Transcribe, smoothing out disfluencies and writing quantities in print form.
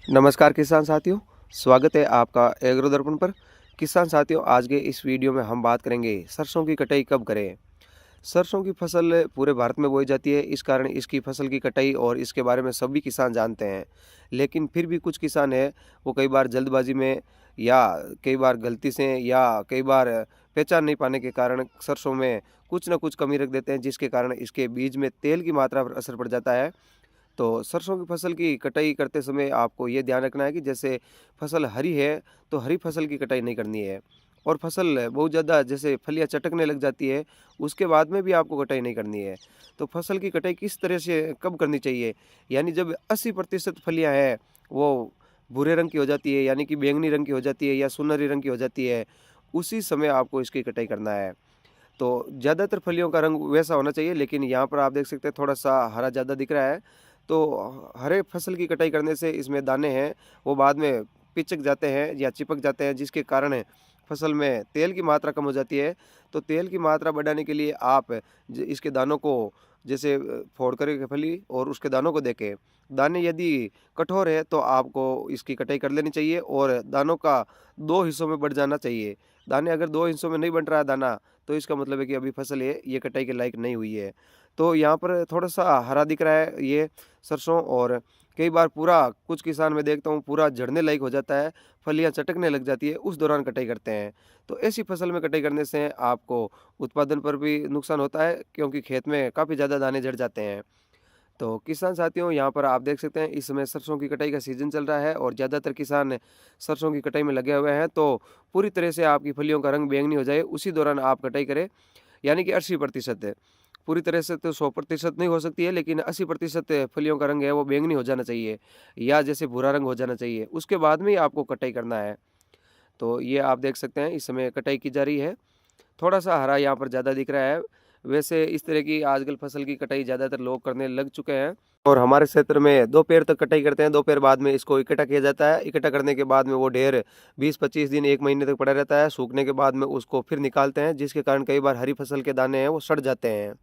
नमस्कार किसान साथियों, स्वागत है आपका एग्रो दर्पण पर। किसान साथियों, आज के इस वीडियो में हम बात करेंगे सरसों की कटाई कब करें। सरसों की फसल पूरे भारत में बोई जाती है, इस कारण इसकी फसल की कटाई और इसके बारे में सभी किसान जानते हैं। लेकिन फिर भी कुछ किसान हैं, वो कई बार जल्दबाजी में या कई बार गलती से या कई बार पहचान नहीं पाने के कारण सरसों में कुछ ना कुछ कमी रख देते हैं, जिसके कारण इसके बीज में तेल की मात्रा पर असर पड़ जाता है। तो सरसों की फसल की कटाई करते समय आपको ये ध्यान रखना है कि जैसे फसल हरी है तो हरी फसल की कटाई नहीं करनी है, और फसल बहुत ज़्यादा जैसे फलियाँ चटकने लग जाती है उसके बाद में भी आपको कटाई नहीं करनी है। तो फसल की कटाई किस तरह से कब करनी चाहिए, यानी जब 80% फलियाँ हैं वो भूरे रंग की हो जाती है, यानी कि बैंगनी रंग की हो जाती है या सुनहरी रंग की हो जाती है, उसी समय आपको इसकी कटाई करना है। तो ज़्यादातर फलियों का रंग वैसा होना चाहिए, लेकिन यहाँ पर आप देख सकते हैं थोड़ा-सा हरा ज़्यादा दिख रहा है। तो हरे फसल की कटाई करने से इसमें दाने हैं वो बाद में पिचक जाते हैं या चिपक जाते हैं, जिसके कारण फसल में तेल की मात्रा कम हो जाती है। तो तेल की मात्रा बढ़ाने के लिए आप इसके दानों को जैसे फोड़ कर फली और उसके दानों को देखें। दाने यदि कठोर है तो आपको इसकी कटाई कर लेनी चाहिए और दानों का 2 हिस्सों में बढ़ जाना चाहिए। दाने अगर 2 हिस्सों में नहीं बँट रहा है दाना, तो इसका मतलब है कि अभी फसल है ये कटाई के लायक नहीं हुई है। तो यहाँ पर थोड़ा-सा हरा दिख रहा है ये सरसों, और कई बार पूरा कुछ किसान मैं देखता हूँ पूरा झड़ने लायक हो जाता है, फलियाँ चटकने लग जाती है, उस दौरान कटाई करते हैं। तो ऐसी फसल में कटाई करने से आपको उत्पादन पर भी नुकसान होता है, क्योंकि खेत में काफ़ी ज़्यादा दाने झड़ जाते हैं। तो किसान साथियों, यहाँ पर आप देख सकते हैं इस समय सरसों की कटाई का सीज़न चल रहा है और ज़्यादातर किसान सरसों की कटाई में लगे हुए हैं। तो पूरी तरह से आपकी फलियों का रंग बैंगनी हो जाए उसी दौरान आप कटाई करें, यानी कि 80%। पूरी तरह से तो 100% नहीं हो सकती है, लेकिन 80% फलियों का रंग है वो बैंगनी हो जाना चाहिए या जैसे भूरा रंग हो जाना चाहिए, उसके बाद में ही आपको कटाई करना है। तो ये आप देख सकते हैं इस समय कटाई की जा रही है। थोड़ा-सा हरा यहाँ पर ज़्यादा दिख रहा है। वैसे इस तरह की आजकल फसल की कटाई ज़्यादातर लोग करने लग चुके हैं, और हमारे क्षेत्र में 2 पेड़ तक कटाई करते हैं, 2 पेड़ बाद में इसको इकट्ठा किया जाता है। इकट्ठा करने के बाद में वो ढेर 20-25 दिन 1 महीने तक पड़ा रहता है। सूखने के बाद में उसको फिर निकालते हैं, जिसके कारण कई बार हरी फसल के दाने हैं वो सड़ जाते हैं।